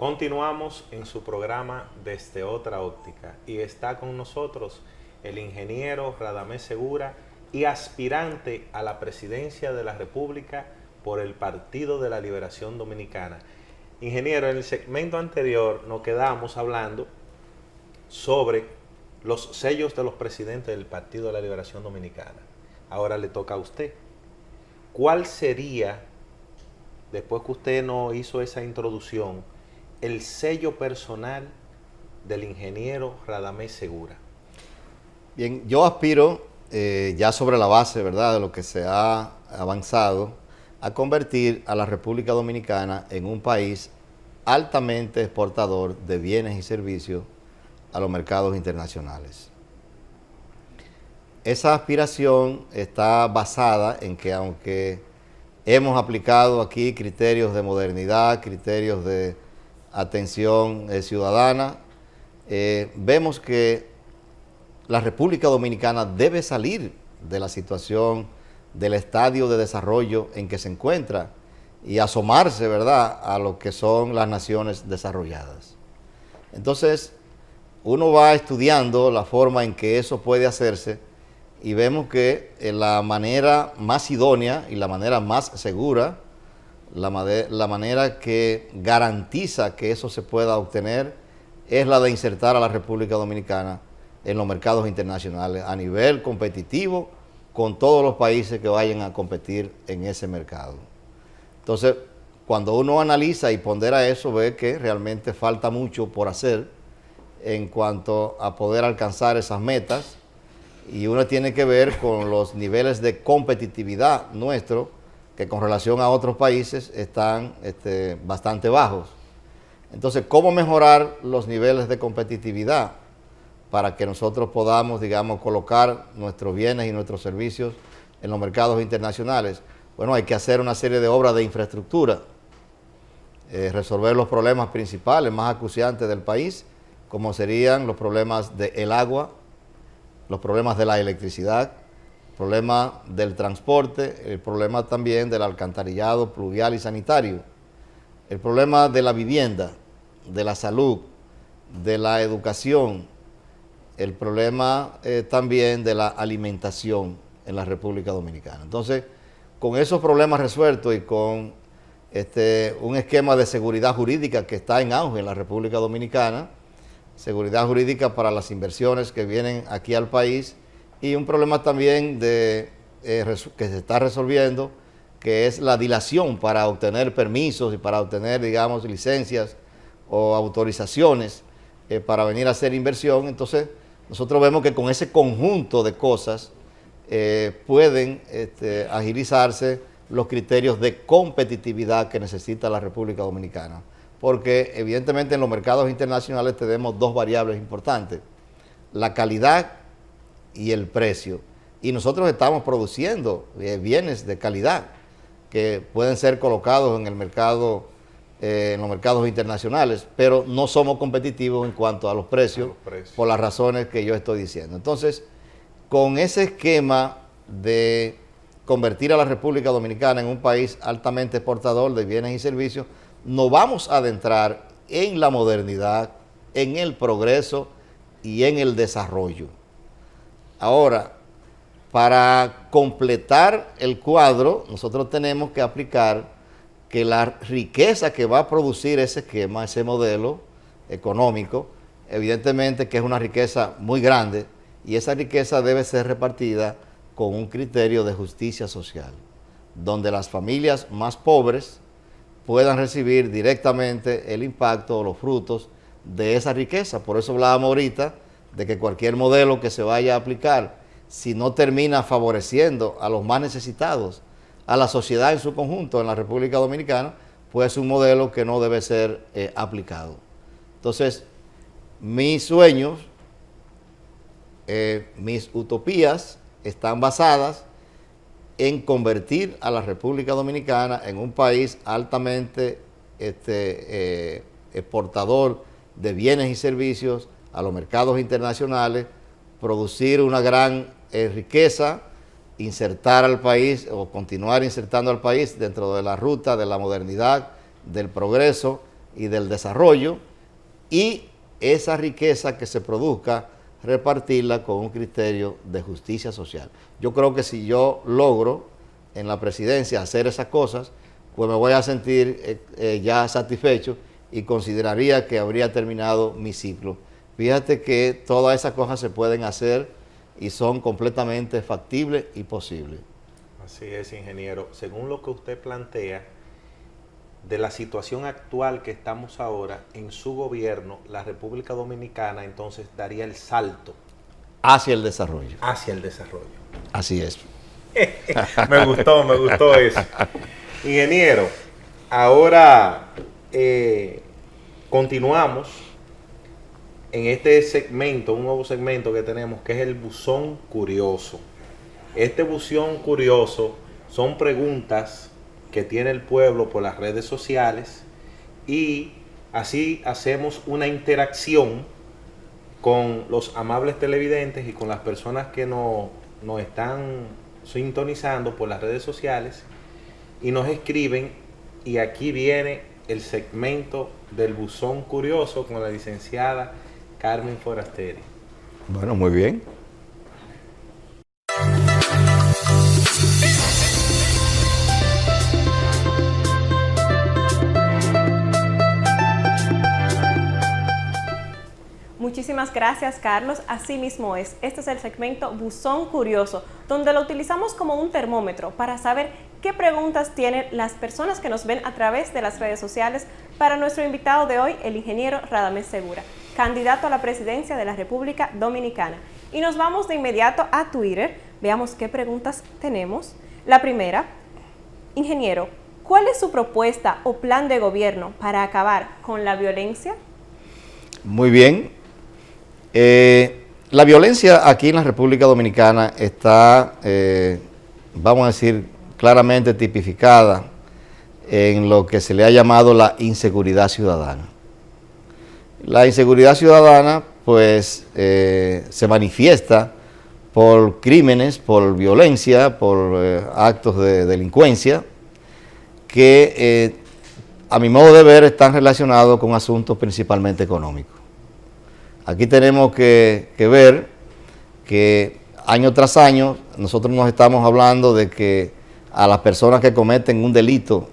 Continuamos en su programa Desde Otra Óptica y está con nosotros el ingeniero Radamés Segura y aspirante a la presidencia de la República por el Partido de la Liberación Dominicana. Ingeniero, en el segmento anterior nos quedamos hablando sobre los sellos de los presidentes del Partido de la Liberación Dominicana. Ahora le toca a usted. ¿Cuál sería, después que usted nos hizo esa introducción, el sello personal del ingeniero Radamés Segura? Bien, yo aspiro, ya sobre la base, ¿verdad?, de lo que se ha avanzado, a convertir a la República Dominicana en un país altamente exportador de bienes y servicios a los mercados internacionales. Esa aspiración está basada en que, aunque hemos aplicado aquí criterios de modernidad, criterios de atención ciudadana, vemos que la República Dominicana debe salir de la situación del estadio de desarrollo en que se encuentra y asomarse, ¿verdad?, a lo que son las naciones desarrolladas. Entonces, uno va estudiando la forma en que eso puede hacerse y vemos que la manera más idónea y la manera más segura, la manera que garantiza que eso se pueda obtener, es la de insertar a la República Dominicana en los mercados internacionales a nivel competitivo con todos los países que vayan a competir en ese mercado. Entonces, cuando uno analiza y pondera eso, ve que realmente falta mucho por hacer en cuanto a poder alcanzar esas metas, y uno tiene que ver con los niveles de competitividad nuestro, que con relación a otros países están bastante bajos. Entonces, ¿cómo mejorar los niveles de competitividad para que nosotros podamos, digamos, colocar nuestros bienes y nuestros servicios en los mercados internacionales? Bueno, hay que hacer una serie de obras de infraestructura, resolver los problemas principales, más acuciantes del país, como serían los problemas del agua, los problemas de la electricidad, el problema del transporte, el problema también del alcantarillado pluvial y sanitario, el problema de la vivienda, de la salud, de la educación, el problema también de la alimentación en la República Dominicana. Entonces, con esos problemas resueltos y con un esquema de seguridad jurídica que está en auge en la República Dominicana, seguridad jurídica para las inversiones que vienen aquí al país, y un problema también que se está resolviendo, que es la dilación para obtener permisos y para obtener, digamos, licencias o autorizaciones para venir a hacer inversión. Entonces, nosotros vemos que con ese conjunto de cosas pueden agilizarse los criterios de competitividad que necesita la República Dominicana. Porque evidentemente en los mercados internacionales tenemos dos variables importantes: la calidad y el precio. Y nosotros estamos produciendo bienes de calidad que pueden ser colocados en el mercado, en los mercados internacionales, pero no somos competitivos en cuanto a los precios, por las razones que yo estoy diciendo. Entonces, con ese esquema de convertir a la República Dominicana en un país altamente exportador de bienes y servicios, nos vamos a adentrar en la modernidad, en el progreso y en el desarrollo. Ahora, para completar el cuadro, nosotros tenemos que aplicar que la riqueza que va a producir ese esquema, ese modelo económico, evidentemente que es una riqueza muy grande, y esa riqueza debe ser repartida con un criterio de justicia social, donde las familias más pobres puedan recibir directamente el impacto o los frutos de esa riqueza. Por eso hablábamos ahorita de que cualquier modelo que se vaya a aplicar, si no termina favoreciendo a los más necesitados, a la sociedad en su conjunto en la República Dominicana, pues es un modelo que no debe ser aplicado. Entonces, mis sueños, mis utopías están basadas en convertir a la República Dominicana en un país altamente exportador de bienes y servicios a los mercados internacionales, producir una gran riqueza, insertar al país o continuar insertando al país dentro de la ruta de la modernidad, del progreso y del desarrollo, y esa riqueza que se produzca, repartirla con un criterio de justicia social. Yo creo que si yo logro en la presidencia hacer esas cosas, pues me voy a sentir ya satisfecho y consideraría que habría terminado mi ciclo. Fíjate que todas esas cosas se pueden hacer y son completamente factibles y posibles. Así es, ingeniero. Según lo que usted plantea, de la situación actual que estamos ahora, en su gobierno, la República Dominicana entonces daría el salto hacia el desarrollo. Hacia el desarrollo. Así es. me gustó eso. Ingeniero, ahora continuamos en este segmento, un nuevo segmento que tenemos, que es el buzón curioso. Este buzón curioso son preguntas que tiene el pueblo por las redes sociales y así hacemos una interacción con los amables televidentes y con las personas que nos están sintonizando por las redes sociales y nos escriben, y aquí viene el segmento del buzón curioso con la licenciada Carmen Forasteri. Bueno, muy bien. Muchísimas gracias, Carlos. Así mismo es. Este es el segmento Buzón Curioso, donde lo utilizamos como un termómetro para saber qué preguntas tienen las personas que nos ven a través de las redes sociales para nuestro invitado de hoy, el ingeniero Radamés Segura, candidato a la presidencia de la República Dominicana. Y nos vamos de inmediato a Twitter. Veamos qué preguntas tenemos. La primera, ingeniero, ¿cuál es su propuesta o plan de gobierno para acabar con la violencia? Muy bien. La violencia aquí en la República Dominicana está, vamos a decir, claramente tipificada en lo que se le ha llamado la inseguridad ciudadana. La inseguridad ciudadana, pues, se manifiesta por crímenes, por violencia, por actos de delincuencia, que a mi modo de ver están relacionados con asuntos principalmente económicos. Aquí tenemos que ver que año tras año nosotros nos estamos hablando de que a las personas que cometen un delito,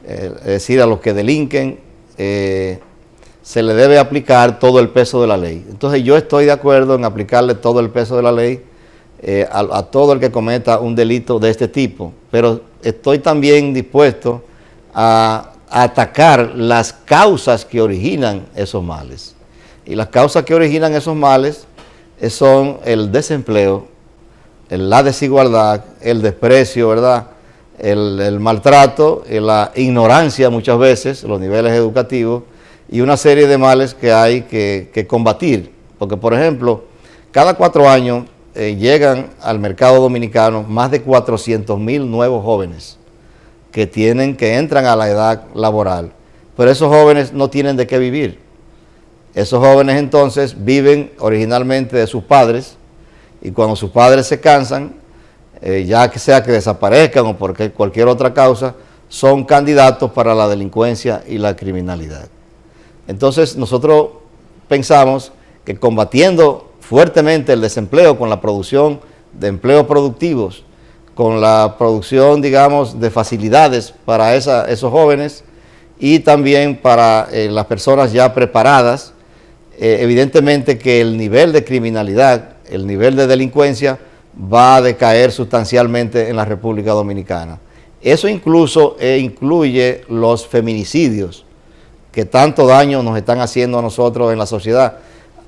es decir, a los que delinquen, se le debe aplicar todo el peso de la ley. Entonces yo estoy de acuerdo en aplicarle todo el peso de la ley a todo el que cometa un delito de este tipo, pero estoy también dispuesto a atacar las causas que originan esos males. Y las causas que originan esos males son el desempleo, la desigualdad, el desprecio, ¿verdad? El maltrato, la ignorancia muchas veces, los niveles educativos y una serie de males que hay que combatir. Porque, por ejemplo, cada 4 años llegan al mercado dominicano más de 400,000 nuevos jóvenes que entran a la edad laboral. Pero esos jóvenes no tienen de qué vivir. Esos jóvenes entonces viven originalmente de sus padres y cuando sus padres se cansan, ya que sea que desaparezcan o por cualquier otra causa, son candidatos para la delincuencia y la criminalidad. Entonces nosotros pensamos que combatiendo fuertemente el desempleo con la producción de empleos productivos, con la producción, digamos, de facilidades para esos jóvenes y también para las personas ya preparadas, evidentemente que el nivel de criminalidad, el nivel de delincuencia va a decaer sustancialmente en la República Dominicana. Eso incluso incluye los feminicidios que tanto daño nos están haciendo a nosotros en la sociedad.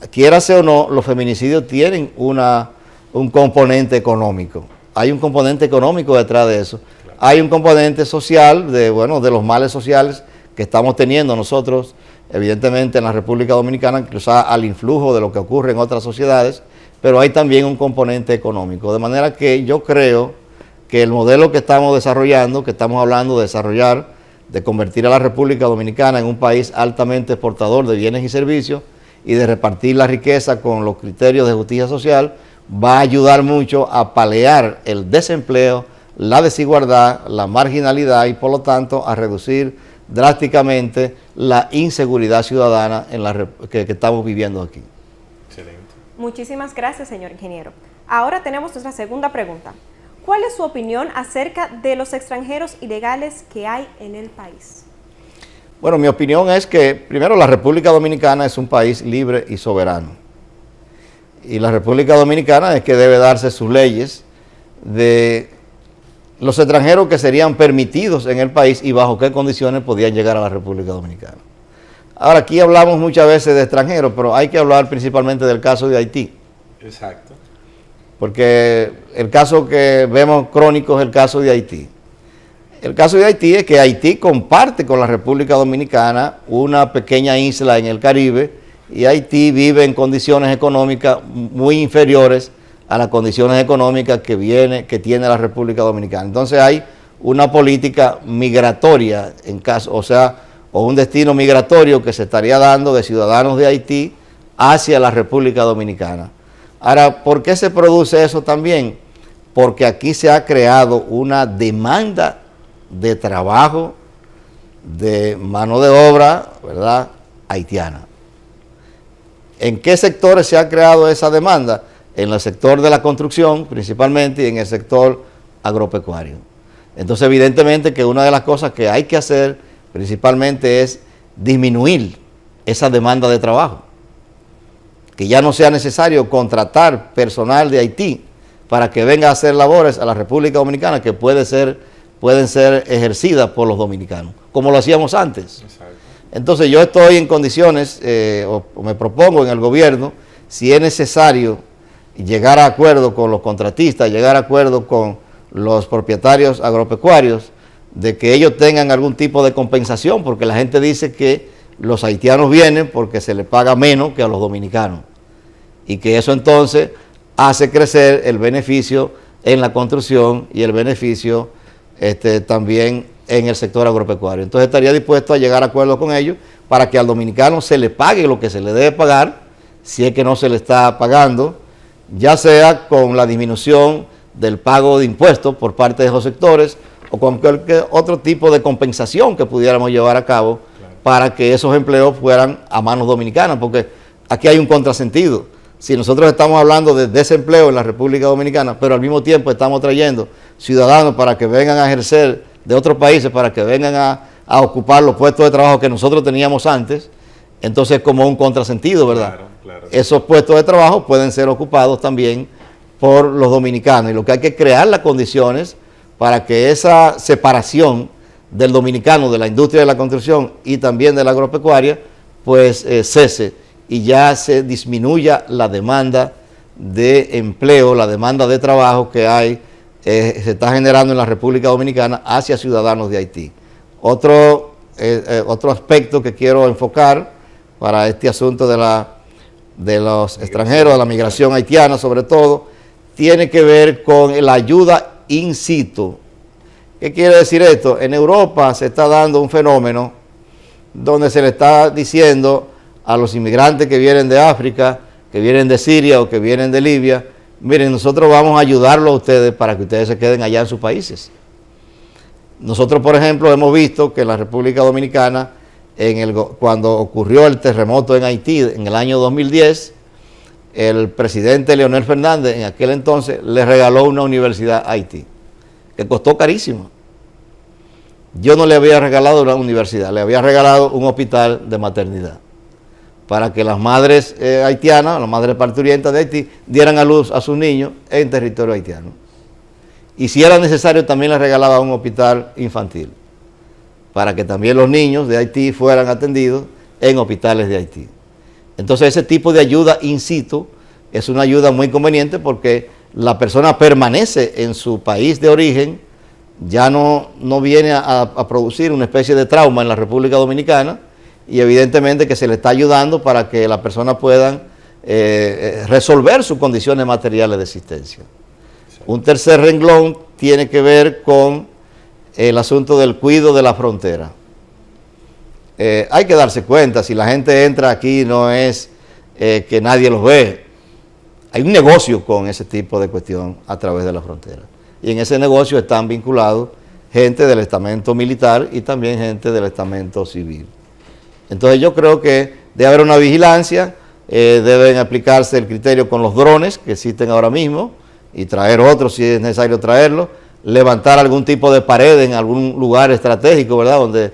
Quiérase o no, los feminicidios tienen un componente económico. Hay un componente económico detrás de eso. Claro. Hay un componente social de los males sociales que estamos teniendo nosotros, evidentemente en la República Dominicana, incluso al influjo de lo que ocurre en otras sociedades, pero hay también un componente económico. De manera que yo creo que el modelo que estamos desarrollando, que estamos hablando de desarrollar, de convertir a la República Dominicana en un país altamente exportador de bienes y servicios y de repartir la riqueza con los criterios de justicia social, va a ayudar mucho a paliar el desempleo, la desigualdad, la marginalidad y por lo tanto a reducir drásticamente la inseguridad ciudadana que estamos viviendo aquí. Excelente. Muchísimas gracias, señor ingeniero. Ahora tenemos nuestra segunda pregunta. ¿Cuál es su opinión acerca de los extranjeros ilegales que hay en el país? Bueno, mi opinión es que, primero, la República Dominicana es un país libre y soberano. Y la República Dominicana es que debe darse sus leyes de los extranjeros que serían permitidos en el país y bajo qué condiciones podían llegar a la República Dominicana. Ahora, aquí hablamos muchas veces de extranjeros, pero hay que hablar principalmente del caso de Haití. Exacto. Porque el caso que vemos crónico es el caso de Haití. El caso de Haití es que Haití comparte con la República Dominicana una pequeña isla en el Caribe y Haití vive en condiciones económicas muy inferiores a las condiciones económicas que tiene la República Dominicana. Entonces hay una política migratoria, o un destino migratorio que se estaría dando de ciudadanos de Haití hacia la República Dominicana. Ahora, ¿por qué se produce eso también? Porque aquí se ha creado una demanda de trabajo, de mano de obra, ¿verdad?, haitiana. ¿En qué sectores se ha creado esa demanda? En el sector de la construcción, principalmente, y en el sector agropecuario. Entonces, evidentemente que una de las cosas que hay que hacer, principalmente, es disminuir esa demanda de trabajo. Que ya no sea necesario contratar personal de Haití para que venga a hacer labores a la República Dominicana que pueden ser ejercidas por los dominicanos, como lo hacíamos antes. Exacto. Entonces yo estoy en condiciones, o me propongo en el gobierno, si es necesario llegar a acuerdo con los contratistas, llegar a acuerdo con los propietarios agropecuarios, de que ellos tengan algún tipo de compensación, porque la gente dice que los haitianos vienen porque se les paga menos que a los dominicanos, y que eso entonces hace crecer el beneficio en la construcción y el beneficio también en el sector agropecuario. Entonces estaría dispuesto a llegar a acuerdo con ellos para que al dominicano se le pague lo que se le debe pagar, si es que no se le está pagando, ya sea con la disminución del pago de impuestos por parte de esos sectores o con cualquier otro tipo de compensación que pudiéramos llevar a cabo, claro, para que esos empleos fueran a manos dominicanas, porque aquí hay un contrasentido. Si nosotros estamos hablando de desempleo en la República Dominicana, pero al mismo tiempo estamos trayendo ciudadanos para que vengan a ejercer de otros países, para que vengan a ocupar los puestos de trabajo que nosotros teníamos antes, entonces es como un contrasentido, ¿verdad? Claro, claro. Esos puestos de trabajo pueden ser ocupados también por los dominicanos, y lo que hay que crear las condiciones para que esa separación del dominicano, de la industria de la construcción y también de la agropecuaria, pues cese y ya se disminuya la demanda de empleo, la demanda de trabajo que hay, se está generando en la República Dominicana hacia ciudadanos de Haití. Otro aspecto que quiero enfocar para este asunto de los extranjeros, de la migración haitiana sobre todo, tiene que ver con la ayuda in situ. ¿Qué quiere decir esto? En Europa se está dando un fenómeno donde se le está diciendo a los inmigrantes que vienen de África, que vienen de Siria o que vienen de Libia, miren, nosotros vamos a ayudarlos a ustedes para que ustedes se queden allá en sus países. Nosotros, por ejemplo, hemos visto que en la República Dominicana, cuando ocurrió el terremoto en Haití en el año 2010, el presidente Leonel Fernández en aquel entonces le regaló una universidad a Haití, que costó carísimo. Yo no le había regalado una universidad, le había regalado un hospital de maternidad, para que las madres haitianas, las madres parturientas de Haití, dieran a luz a sus niños en territorio haitiano. Y si era necesario, también les regalaba un hospital infantil, para que también los niños de Haití fueran atendidos en hospitales de Haití. Entonces ese tipo de ayuda in situ es una ayuda muy conveniente, porque la persona permanece en su país de origen, ya no viene a producir una especie de trauma en la República Dominicana, y evidentemente que se le está ayudando para que las personas puedan resolver sus condiciones materiales de existencia. Un tercer renglón tiene que ver con el asunto del cuidado de la frontera. Hay que darse cuenta, si la gente entra aquí no es que nadie los ve. Hay un negocio con ese tipo de cuestión a través de la frontera. Y en ese negocio están vinculados gente del estamento militar y también gente del estamento civil. Entonces yo creo que debe haber una vigilancia, deben aplicarse el criterio con los drones que existen ahora mismo y traer otros si es necesario traerlos, levantar algún tipo de pared en algún lugar estratégico, ¿verdad?, donde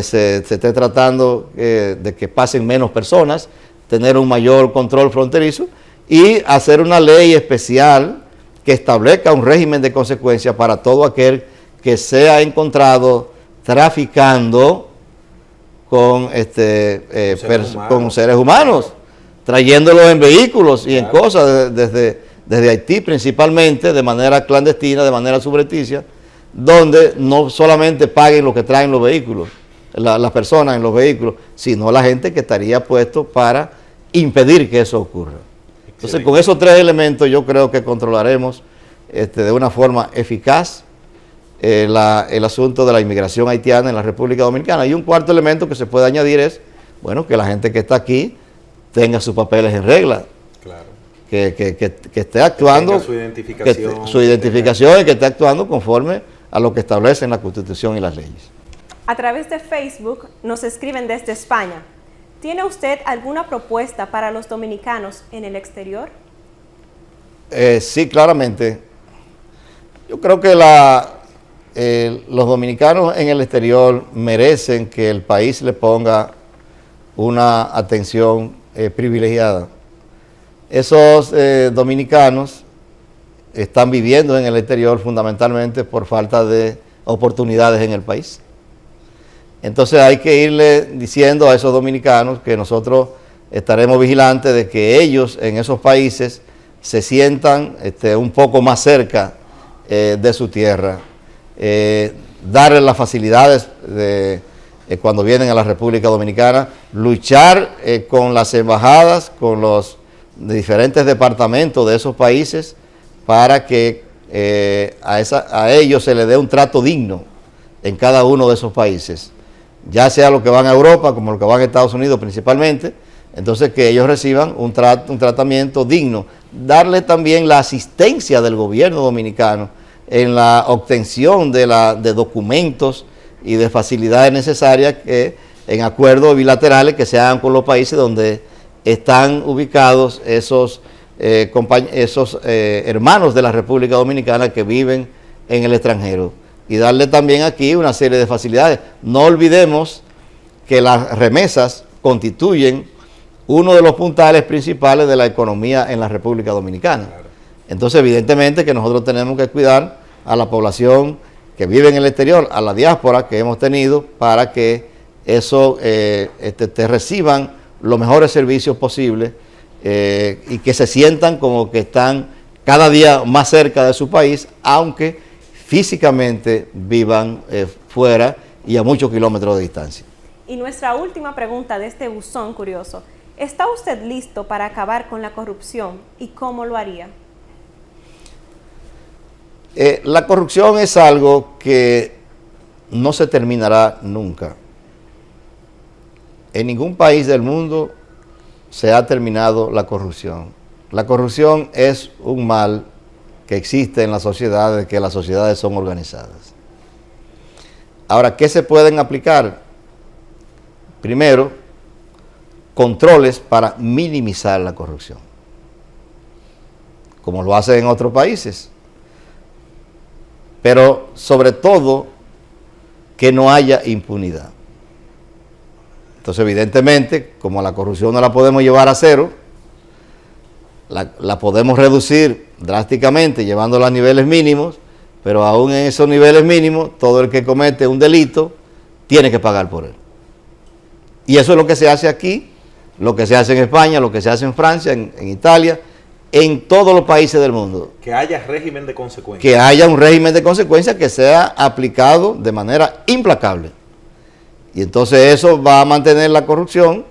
se esté tratando de que pasen menos personas, tener un mayor control fronterizo y hacer una ley especial que establezca un régimen de consecuencias para todo aquel que sea encontrado traficando con seres humanos, trayéndolos en vehículos y en cosas desde Haití principalmente, de manera clandestina, de manera subrepticia, donde no solamente paguen lo que traen los vehículos, las personas en los vehículos, sino la gente que estaría puesto para impedir que eso ocurra. Entonces, con esos tres elementos yo creo que controlaremos de una forma eficaz el asunto de la inmigración haitiana en la República Dominicana. Y un cuarto elemento que se puede añadir es, bueno, que la gente que está aquí tenga sus papeles en regla. Claro. Que esté actuando, su identificación, su identificación y que esté actuando conforme a lo que establecen la Constitución y las leyes. A través de Facebook nos escriben desde España. ¿Tiene usted alguna propuesta para los dominicanos en el exterior? Sí, claramente. Yo creo que los dominicanos en el exterior merecen que el país le ponga una atención privilegiada. Esos dominicanos están viviendo en el exterior fundamentalmente por falta de oportunidades en el país. Entonces hay que irle diciendo a esos dominicanos que nosotros estaremos vigilantes de que ellos en esos países se sientan un poco más cerca de su tierra, darles las facilidades cuando vienen a la República Dominicana, luchar con las embajadas, con los diferentes departamentos de esos países para que a ellos se les dé un trato digno en cada uno de esos países, ya sea los que van a Europa como los que van a Estados Unidos principalmente. Entonces que ellos reciban un tratamiento digno, darle también la asistencia del gobierno dominicano en la obtención de documentos y de facilidades necesarias en acuerdos bilaterales que se hagan con los países donde están ubicados esos hermanos de la República Dominicana que viven en el extranjero, y darle también aquí una serie de facilidades. No olvidemos que las remesas constituyen uno de los puntales principales de la economía en la República Dominicana. Entonces, evidentemente que nosotros tenemos que cuidar a la población que vive en el exterior, a la diáspora que hemos tenido, para que eso te reciban los mejores servicios posibles y que se sientan como que están cada día más cerca de su país, aunque físicamente vivan fuera y a muchos kilómetros de distancia. Y nuestra última pregunta de este buzón curioso: ¿está usted listo para acabar con la corrupción y cómo lo haría? La corrupción es algo que no se terminará nunca. En ningún país del mundo se ha terminado la corrupción. La corrupción es un mal que existe en las sociedades, que las sociedades son organizadas. Ahora, ¿qué se pueden aplicar? Primero, controles para minimizar la corrupción, como lo hacen en otros países. Pero sobre todo, que no haya impunidad. Entonces, evidentemente, como la corrupción no la podemos llevar a cero, la podemos reducir drásticamente llevándola a niveles mínimos, pero aún en esos niveles mínimos, todo el que comete un delito tiene que pagar por él. Y eso es lo que se hace aquí, lo que se hace en España, lo que se hace en Francia, en Italia, en todos los países del mundo. Que haya régimen de consecuencias. Que haya un régimen de consecuencias que sea aplicado de manera implacable. Y entonces eso va a mantener la corrupción,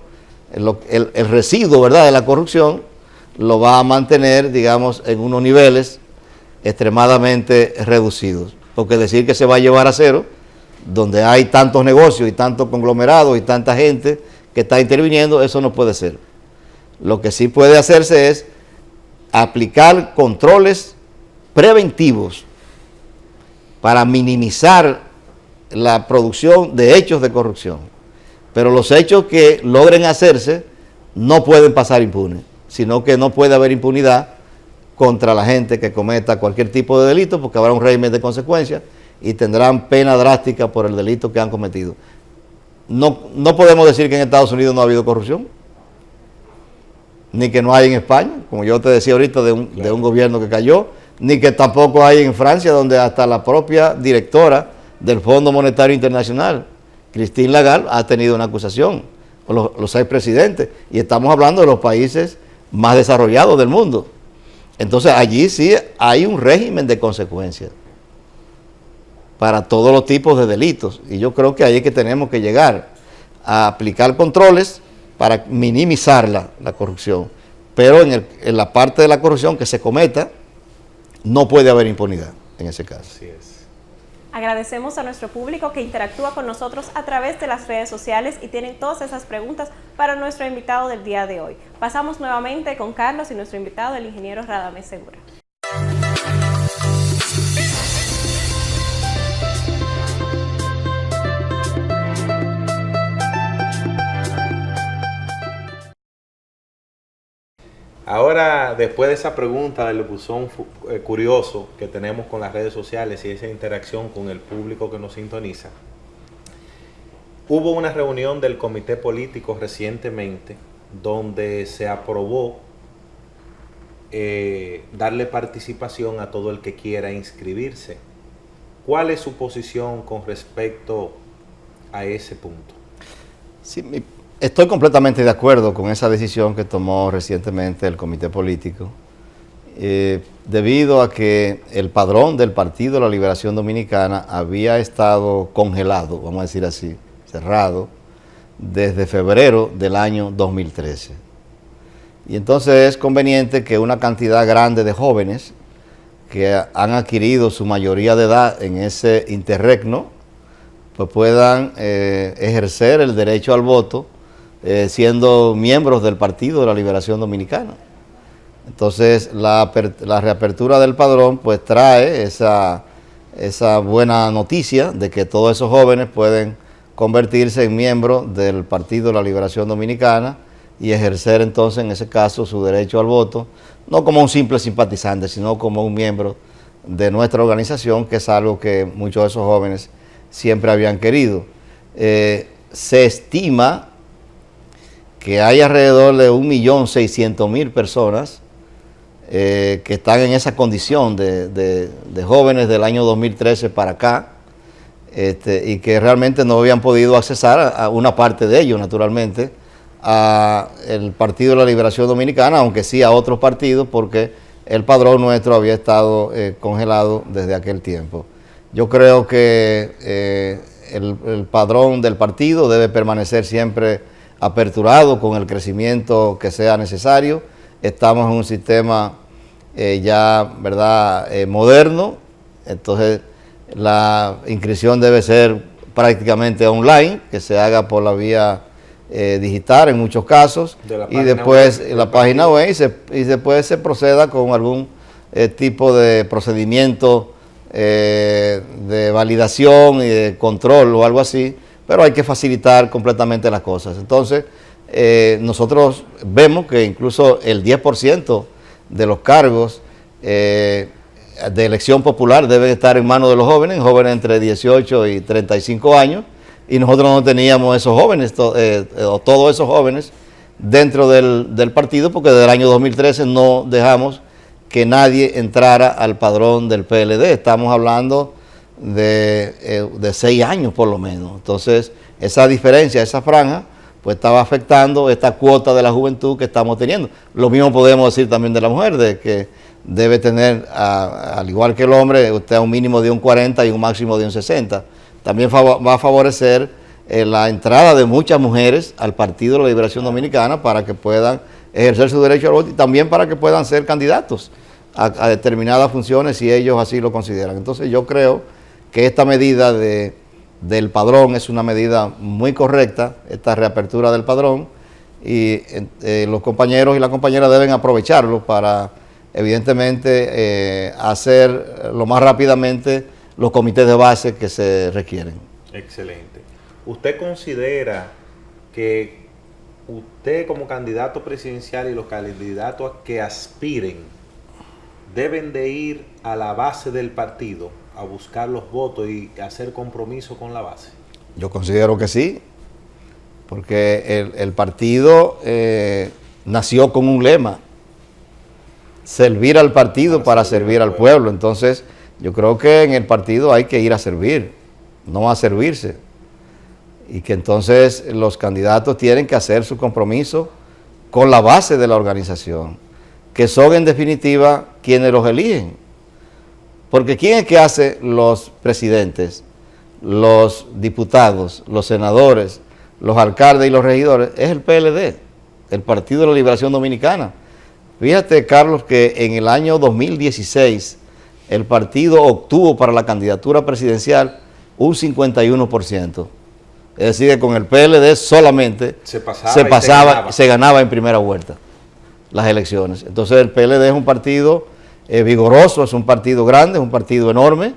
el residuo, ¿verdad?, de la corrupción, lo va a mantener, digamos, en unos niveles extremadamente reducidos. Porque decir que se va a llevar a cero, donde hay tantos negocios y tantos conglomerados y tanta gente que está interviniendo, eso no puede ser. Lo que sí puede hacerse es aplicar controles preventivos para minimizar la producción de hechos de corrupción. Pero los hechos que logren hacerse no pueden pasar impunes, sino que no puede haber impunidad contra la gente que cometa cualquier tipo de delito, porque habrá un régimen de consecuencias y tendrán pena drástica por el delito que han cometido. No podemos decir que en Estados Unidos no ha habido corrupción, ni que no hay en España, como yo te decía ahorita, de un gobierno que cayó, ni que tampoco hay en Francia, donde hasta la propia directora del Fondo Monetario Internacional, Christine Lagarde, ha tenido una acusación, los 6 presidentes, y estamos hablando de los países más desarrollados del mundo. Entonces allí sí hay un régimen de consecuencias para todos los tipos de delitos, y yo creo que ahí es que tenemos que llegar a aplicar controles para minimizar la corrupción, pero en la parte de la corrupción que se cometa no puede haber impunidad en ese caso. Así es. Agradecemos a nuestro público que interactúa con nosotros a través de las redes sociales y tienen todas esas preguntas para nuestro invitado del día de hoy. Pasamos nuevamente con Carlos y nuestro invitado, el ingeniero Radamés Segura. Ahora, después de esa pregunta del buzón curioso que tenemos con las redes sociales y esa interacción con el público que nos sintoniza, hubo una reunión del comité político recientemente donde se aprobó darle participación a todo el que quiera inscribirse. ¿Cuál es su posición con respecto a ese punto? Sí, estoy completamente de acuerdo con esa decisión que tomó recientemente el comité político, debido a que el padrón del Partido de la Liberación Dominicana había estado congelado, vamos a decir así, cerrado, desde febrero del año 2013. Y entonces es conveniente que una cantidad grande de jóvenes que han adquirido su mayoría de edad en ese interregno, pues puedan ejercer el derecho al voto siendo miembros del Partido de la Liberación Dominicana. Entonces la reapertura del padrón pues trae esa buena noticia de que todos esos jóvenes pueden convertirse en miembros del Partido de la Liberación Dominicana y ejercer entonces en ese caso su derecho al voto, no como un simple simpatizante, sino como un miembro de nuestra organización, que es algo que muchos de esos jóvenes siempre habían querido. Se estima que hay alrededor de 1.600.000 personas que están en esa condición de jóvenes del año 2013 para acá, y que realmente no habían podido accesar a una parte de ellos, naturalmente, a el Partido de la Liberación Dominicana, aunque sí a otros partidos, porque el padrón nuestro había estado congelado desde aquel tiempo. Yo creo que el padrón del partido debe permanecer siempre aperturado con el crecimiento que sea necesario. Estamos en un sistema ya, ¿verdad?, moderno, entonces la inscripción debe ser prácticamente online, que se haga por la vía digital en muchos casos, y después la página web, y después se proceda con algún tipo de procedimiento de validación y de control o algo así, pero hay que facilitar completamente las cosas. Entonces, nosotros vemos que incluso el 10% de los cargos de elección popular deben estar en manos de los jóvenes entre 18 y 35 años, y nosotros no teníamos esos jóvenes, o todos esos jóvenes dentro del partido, porque desde el año 2013 no dejamos que nadie entrara al padrón del PLD. Estamos hablando de 6 años por lo menos. Entonces, esa diferencia, esa franja, pues estaba afectando esta cuota de la juventud que estamos teniendo. Lo mismo podemos decir también de la mujer, de que debe tener, al igual que el hombre, usted un mínimo de un 40 y un máximo de un 60. También va a favorecer la entrada de muchas mujeres al Partido de la Liberación Dominicana para que puedan ejercer su derecho al voto y también para que puedan ser candidatos a determinadas funciones si ellos así lo consideran. Entonces yo creo que esta medida del padrón es una medida muy correcta, esta reapertura del padrón, y los compañeros y las compañeras deben aprovecharlo para evidentemente hacer lo más rápidamente los comités de base que se requieren. Excelente. ¿Usted considera que usted como candidato presidencial y los candidatos que aspiren deben de ir a la base del partido a buscar los votos y hacer compromiso con la base? Yo considero que sí, porque el partido nació con un lema: servir al partido para servir al pueblo. Entonces, yo creo que en el partido hay que ir a servir, no a servirse. Y que entonces los candidatos tienen que hacer su compromiso con la base de la organización, que son en definitiva quienes los eligen. Porque ¿quién es que hace los presidentes, los diputados, los senadores, los alcaldes y los regidores? Es el PLD, el Partido de la Liberación Dominicana. Fíjate, Carlos, que en el año 2016 el partido obtuvo para la candidatura presidencial un 51%. Es decir, que con el PLD solamente se ganaba en primera vuelta las elecciones. Entonces el PLD es un partido vigoroso, es un partido grande, es un partido enorme,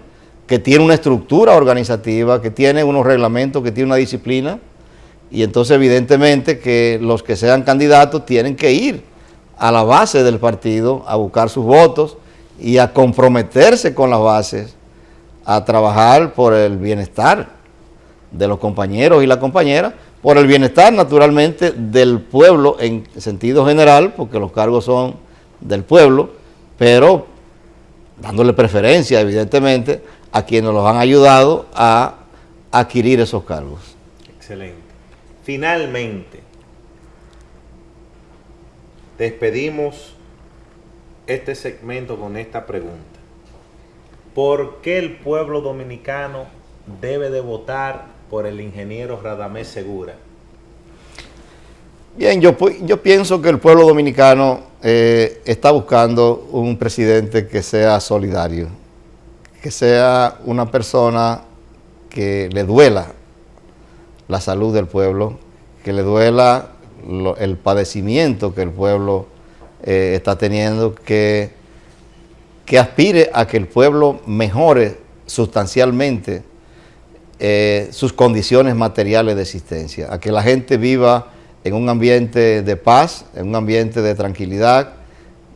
que tiene una estructura organizativa, que tiene unos reglamentos, que tiene una disciplina, y entonces evidentemente que los que sean candidatos tienen que ir a la base del partido a buscar sus votos y a comprometerse con las bases, a trabajar por el bienestar de los compañeros y las compañeras, por el bienestar naturalmente del pueblo en sentido general, porque los cargos son del pueblo, pero dándole preferencia evidentemente a quienes los han ayudado a adquirir esos cargos. Excelente. Finalmente, despedimos este segmento con esta pregunta: ¿por qué el pueblo dominicano debe de votar por el ingeniero Radamés Segura? Bien, yo pienso que el pueblo dominicano está buscando un presidente que sea solidario, que sea una persona que le duela la salud del pueblo, que le duela el padecimiento que el pueblo está teniendo, que aspire a que el pueblo mejore sustancialmente sus condiciones materiales de existencia, a que la gente viva en un ambiente de paz, en un ambiente de tranquilidad,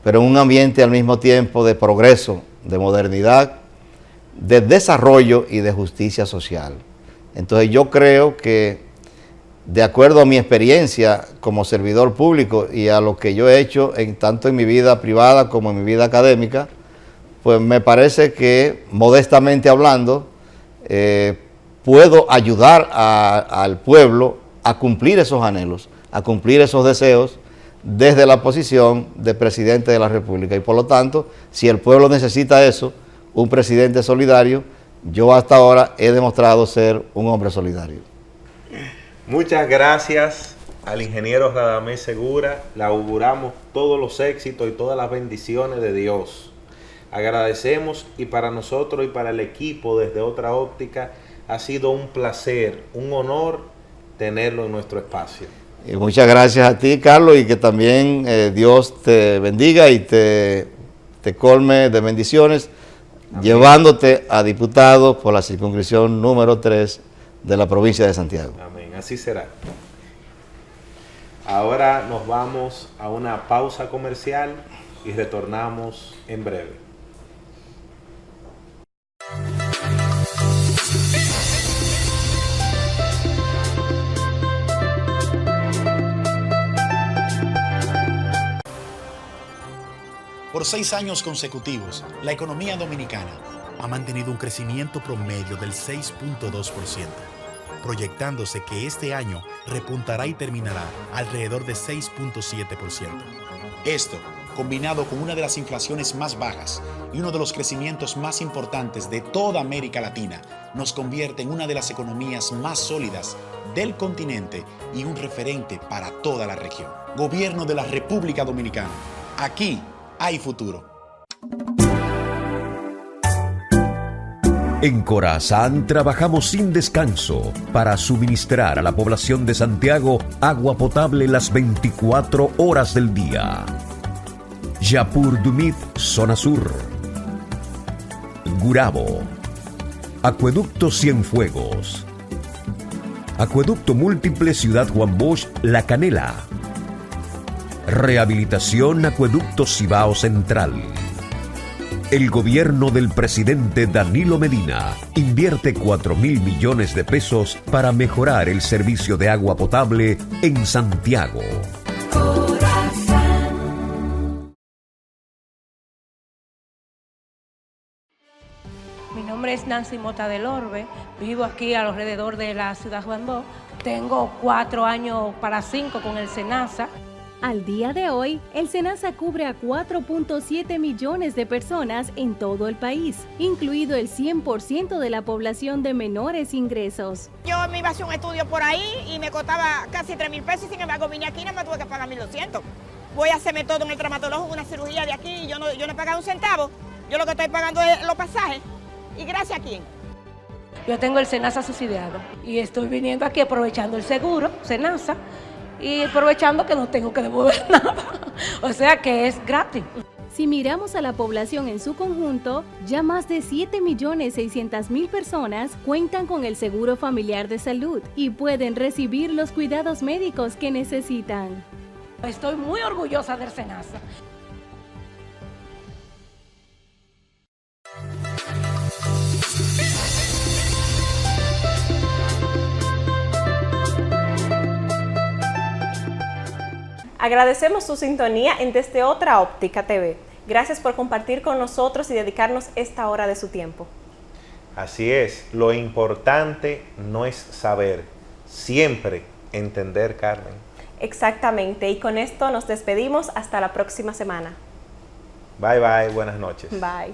pero en un ambiente al mismo tiempo de progreso, de modernidad, de desarrollo y de justicia social. Entonces yo creo que, de acuerdo a mi experiencia como servidor público y a lo que yo he hecho tanto en mi vida privada como en mi vida académica, pues me parece que, modestamente hablando, puedo ayudar al pueblo a cumplir esos anhelos, a cumplir esos deseos desde la posición de presidente de la República. Y por lo tanto, si el pueblo necesita eso, un presidente solidario, yo hasta ahora he demostrado ser un hombre solidario. Muchas gracias al ingeniero Radamés Segura. Le auguramos todos los éxitos y todas las bendiciones de Dios. Agradecemos, y para nosotros y para el equipo desde Otra Óptica ha sido un placer, un honor tenerlo en nuestro espacio. Y muchas gracias a ti, Carlos, y que también Dios te bendiga y te colme de bendiciones. Amén. Llevándote a diputado por la circunscripción número 3 de la provincia de Santiago. Amén, así será. Ahora nos vamos a una pausa comercial y retornamos en breve. Por 6 años consecutivos, la economía dominicana ha mantenido un crecimiento promedio del 6.2%, proyectándose que este año repuntará y terminará alrededor de 6.7%. Esto, combinado con una de las inflaciones más bajas y uno de los crecimientos más importantes de toda América Latina, nos convierte en una de las economías más sólidas del continente y un referente para toda la región. Gobierno de la República Dominicana. Aquí hay futuro. En Corazán trabajamos sin descanso para suministrar a la población de Santiago agua potable las 24 horas del día. Yapur Dumit, zona sur. Gurabo. Acueducto Cienfuegos. Acueducto Múltiple Ciudad Juan Bosch, La Canela. Rehabilitación Acueducto Cibao Central. El gobierno del presidente Danilo Medina invierte 4.000 millones de pesos para mejorar el servicio de agua potable en Santiago. Mi nombre es Nancy Mota del Orbe, vivo aquí alrededor de la ciudad Juan Bosch. Tengo 4 años para 5 con el SENASA. Al día de hoy, el SENASA cubre a 4.7 millones de personas en todo el país, incluido el 100% de la población de menores ingresos. Yo me iba a hacer un estudio por ahí y me costaba casi 3.000 pesos y sin embargo vine aquí y no me tuve que pagar 1.200. Voy a hacerme todo en el traumatólogo, una cirugía de aquí y yo no he pagado un centavo. Yo lo que estoy pagando es los pasajes. ¿Y gracias a quién? Yo tengo el SENASA subsidiado y estoy viniendo aquí aprovechando el seguro, SENASA, y aprovechando que no tengo que devolver nada. O sea que es gratis. Si miramos a la población en su conjunto, ya más de 7.600.000 personas cuentan con el seguro familiar de salud y pueden recibir los cuidados médicos que necesitan. Estoy muy orgullosa del SENASA. Agradecemos su sintonía en Desde Otra Óptica TV. Gracias por compartir con nosotros y dedicarnos esta hora de su tiempo. Así es, lo importante no es saber, siempre entender, Carmen. Exactamente, y con esto nos despedimos hasta la próxima semana. Bye bye, buenas noches. Bye.